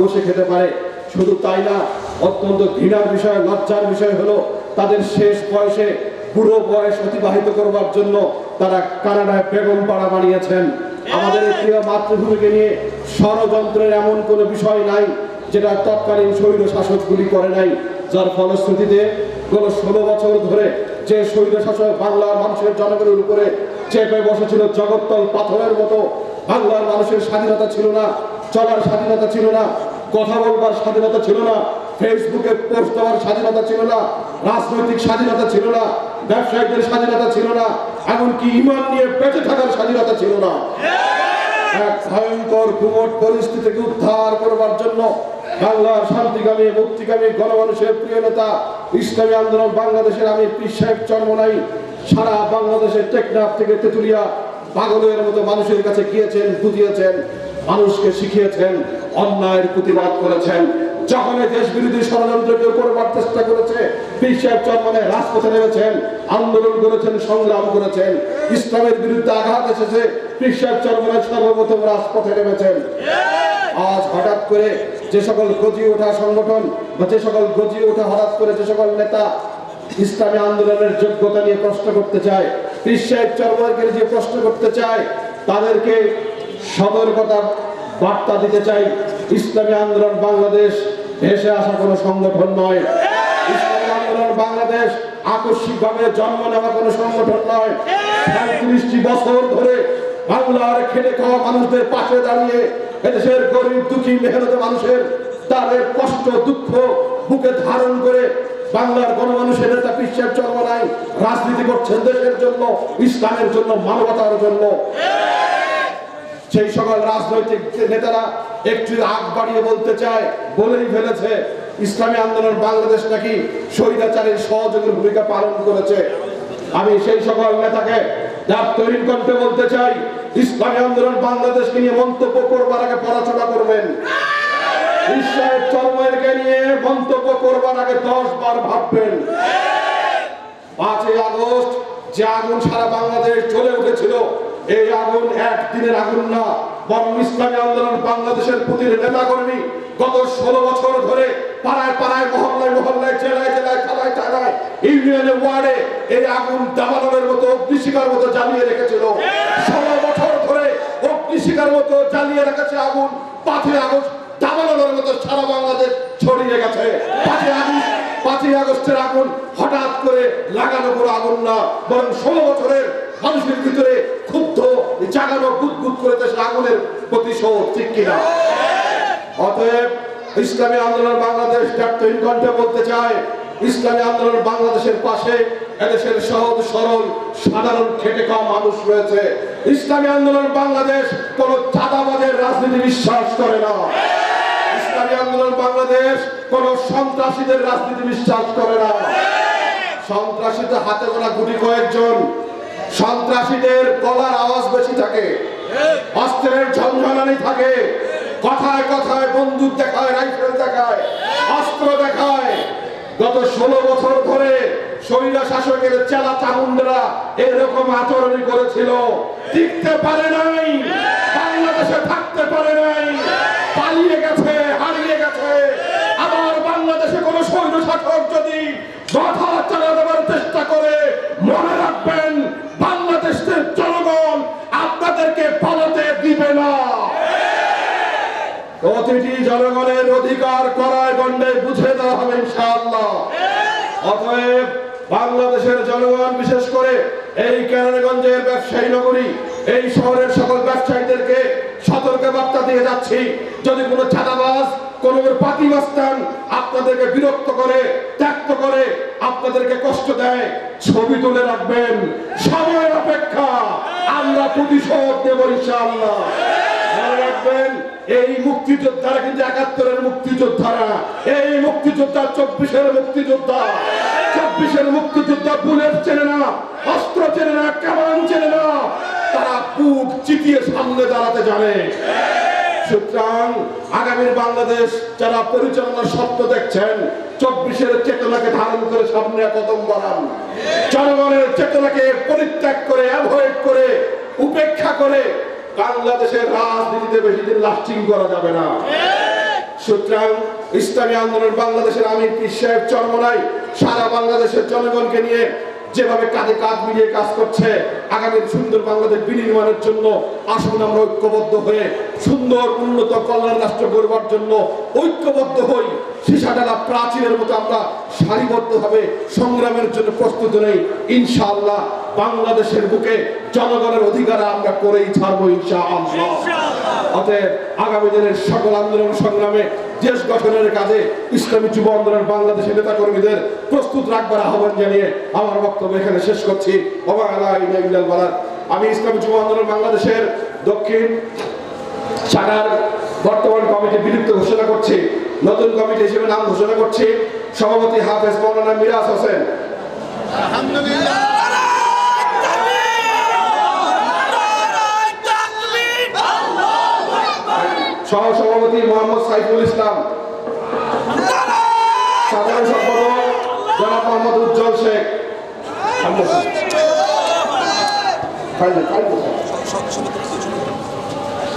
বসে খেতে পারে। শুধু তাই না, অত্যন্ত ঘৃণার বিষয়, লজ্জার বিষয় হলো তাদের শেষ বয়সে বুড়ো বয়স অতিবাহিত করবার জন্য তারা কানাডায় বেগম পাড়া বানিয়েছেন। আমাদের প্রিয় মাতৃভূমিকে নিয়ে ষড়যন্ত্রের এমন কোনো বিষয় নাই যেটা তৎকালীন স্বৈর শাসকগুলি করে নাই, যার ফলশ্রুতিতে গত 16 বছর ধরে যে স্বৈর শাসক বাংলার মানুষের জনগণের উপরে চেপে বসেছিল জগত্তল পাথরের মতো, বাংলার মানুষের স্বাধীনতা ছিল না, চলার স্বাধীনতা ছিল না, কথা বলবার স্বাধীনতা ছিল না, ফেসবুকে পোস্ট দেওয়ার স্বাধীনতা ছিল না, রাজনৈতিক স্বাধীনতা ছিল না, ব্যবসায়ীদের স্বাধীনতা ছিল না, এমনকি ঈমান নিয়ে বেঁচে থাকার স্বাধীনতা ছিল না। এক ভয়ঙ্কর গুমট পরিস্থিতিকে উদ্ধার করবার জন্য বাংলার শান্তিকামী, মুক্তিকামী গণমানুষের প্রিয় নেতা ইসলামী আন্দোলন বাংলাদেশের আমির পীর সাহেব চরমনাই সারা বাংলাদেশের টেকনাফ থেকে তেতুলিয়া পাগলের মতো মানুষের কাছে গিয়েছেন, বুঝিয়েছেন, মানুষকে শিখিয়েছেন, অন্যায়ের প্রতিবাদ করেছেন। যখন দেশ বিরোধী ষড়যন্ত্রকে করবার চেষ্টা করেছে, পীর সাহেব চরমনাই রাজপথে নেমেছেন, আন্দোলন করেছেন, সংগ্রাম করেছেন। ইসলামের বিরুদ্ধে আঘাত এসেছে, পীর সাহেব চরমনাই সর্বপ্রথম রাজপথে নেমেছেন। আজ হঠাৎ করে যে সকল গজিয়ে ওঠা সংগঠন বা যে সকল গজিয়ে ওঠা হঠাৎ করে যে সকল নেতা ইসলামী আন্দোলনের যোগ্যতা নিয়ে প্রশ্ন করতে চায়, পীর সাহেব চরমনাইকে যে প্রশ্ন করতে চায়, তাদেরকে সতর্কতা বার্তা দিতে চাই, ইসলামী আন্দোলন বাংলাদেশ ভেসে আসা কোনো সংগঠন নয়। ইসলামী আন্দোলন বাংলাদেশ আকস্মিকভাবে জন্ম নেওয়া কোনো সংগঠন নয়। ৩৫টি বছর ধরে বাংলার খেটে খাওয়া মানুষদের পাশে দাঁড়িয়ে এদেশের গরিব দুঃখী মেহনতি মানুষের তাদের কষ্ট দুঃখ বুকে ধারণ করে বাংলার গণমানুষের নেতা পীর সাহেব চরমনাই রাজনীতি করছেন দেশের জন্য, ইসলামের জন্য, মানবতার জন্য। সেই সকল রাজনৈতিক নেতারা একটু আগ বাড়িয়ে বলতে চায়, বলেই ফেলেছে ইসলামী আন্দোলন বাংলাদেশ নাকি স্বৈরাচারের সহযোগী ভূমিকা পালন করেছে। আমি সেই সকল নেতাকে যার তৈরি করতে বলতে চাই, ইসলামী আন্দোলন বাংলাদেশকে নিয়ে মন্তব্য করবার আগে পড়াশোনা করবেন। পীর সাহেব চরমনাইকে নিয়ে মন্তব্য করবার আগে 10 বার ভাববেন। 5ই আগস্ট যে আগুন সারা বাংলাদেশ জ্বলে উঠেছিল, এই আগুন একদিনের আগুন না, বরং ইসলামী আন্দোলন বাংলাদেশের প্রতিটি নেতা কর্মী গত 16 বছর ধরে পাড়ায় পাড়ায়, মহল্লায় মহল্লায়, জেলায় জেলায়, থানায় থানায়, ইউনিয়নে, ওয়ার্ডে এই আগুন দাবানলের মতো, অগ্নিশিখার মতো জ্বালিয়ে রেখেছিল। 16 বছর ধরে অগ্নিশিখার মতো জ্বালিয়ে রেখেছে আগুন। 5ই আগস্ট দাবানলের মতো সারা বাংলাদেশ ছড়িয়ে গেছে। 5ই আগস্টের আগুন হঠাৎ করে লাগানো কোনো আগুন না, বরং 16 বছরের মানুষের ভিতরে ক্ষুব্ধ জাগানো বুদবুদ করে দেশের আগুনের প্রতিশোধ, ঠিক কিনা? অতএব ইসলামী আন্দোলন বাংলাদেশ ডাক্তারহীন কণ্ঠে বলতে চায়, ইসলামী আন্দোলন বাংলাদেশের পাশে এদেশের সহজ সরল সাধারণ খেটে খাওয়া মানুষ রয়েছে। ইসলামী আন্দোলন বাংলাদেশ কোন চাঁদাবাজের রাজনীতি বিশ্বাস করে না। ইসলামী আন্দোলন বাংলাদেশ কোন সন্ত্রাসীদের রাজনীতি বিশ্বাস করে না। সন্ত্রাসীদের হাতে গোনা গুটি কয়েকজন, সন্ত্রাসীদের গলার আওয়াজ বেশি থাকে, অস্ত্রের ঝনঝনানি থাকে, কথায় কথায় বন্দুক দেখায়, রাইফেল দেখায়, অস্ত্র দেখায়। গত 16 বছর ধরে স্বৈর শাসকের চেলা চামুন্ডরা এরকম আচরণ করেছিল, টিকতে পারে নাই, বাংলাদেশে থাকতে পারে নাই, পালিয়ে গেছে, হারিয়ে গেছে। আবার বাংলাদেশে কোন স্বৈর শাসক যদি মাথা চালা দেওয়ার চেষ্টা করে, মনে রাখবেন বাংলাদেশের জনগণ আপনাদেরকে পালাতে দিবে না। প্রতিটি জনগণের অধিকার করায় গণ্ডে বুঝে দেওয়া হবে ইনশাআল্লাহ। অতএব বাংলাদেশের জনগণ, বিশেষ করে এই কেরানীগঞ্জের ব্যবসায়ী নগরী, এই শহরের সকল ব্যবসায়ীদেরকে সতর্ক বার্তা দিয়ে যাচ্ছি, যদি কোনো চাঁদাবাজ, কোন পাতিবাস্তান আপনাদেরকে বিরক্ত করে, ত্যাক্ত করে, আপনাদেরকে কষ্ট দেয়, ছবি তুলে রাখবেন। সময়ের অপেক্ষা, আমরা প্রতিশোধ নেব ইনশাআল্লাহ। মনে রাখবেন, এই মুক্তিযোদ্ধারা কিন্তু 71-এর মুক্তিযোদ্ধারা, এই মুক্তিযোদ্ধা 24-এর মুক্তিযোদ্ধা। 24-এর মুক্তিযোদ্ধা বুলেট চেনে না, অস্ত্র চেনে না, কামান চেনে না, তারা বুক চিতিয়ে সামনে দাঁড়াতে জানে। সুতরাং আগামীর বাংলাদেশ যারা পরিচালনার স্বপ্ন দেখছেন, 24-এর চেতনাকে ধারণ করে সামনে কদম বাড়ান। জনগণের চেতনাকে পরিত্যাগ করে, অ্যাভয়েড করে, উপেক্ষা করে বাংলাদেশের রাজনীতিতে বেশি দিন লাস্টিং করা যাবে না। সুতরাং ইসলামী আন্দোলন বাংলাদেশের আমির পীর সাহেব চরমনাই সারা বাংলাদেশের জনগণকে নিয়ে যেভাবে কাঁধে কাঁধ মিলিয়ে কাজ করছে আগামীর সুন্দর বাংলাদেশ বিনির্মাণের জন্য আসুন আমরা ঐক্যবদ্ধ হয়ে সুন্দর উন্নত কল্যাণ রাষ্ট্র গড়বার জন্য ঐক্যবদ্ধ হই। সীসাডালা প্রাচীরের মতো আমরা সারিবদ্ধভাবে সংগ্রামের জন্য প্রস্তুত নেই। ইনশাআল্লাহ বাংলাদেশের বুকে জনগণের অধিকার আমরা করেই ছাড়বো ইনশাআল্লাহ। অতএব আগামী দিনের সকল আন্দোলন সংগ্রামে দেশ গঠনের কাজে ইসলামী যুব আন্দোলন বাংলাদেশের নেতা কর্মীদের প্রস্তুত রাখবার আহ্বান জানিয়ে আমার বক্তব্য এখানে শেষ করছি। আমি ইসলামী যুব আন্দোলন বাংলাদেশের দক্ষিণ শাখার বর্তমান কমিটি বিলুপ্ত ঘোষণা করছি। নতুন কমিটি হিসেবে নাম ঘোষণা করছি সভাপতি হাফেজ মাওলানা মিরাজ হোসেন, সহ সভাপতি মোহাম্মদ সাইফুল ইসলাম, সাধারণ সম্পাদক জনাব মোহাম্মদ উজ্জ্বল শেখ,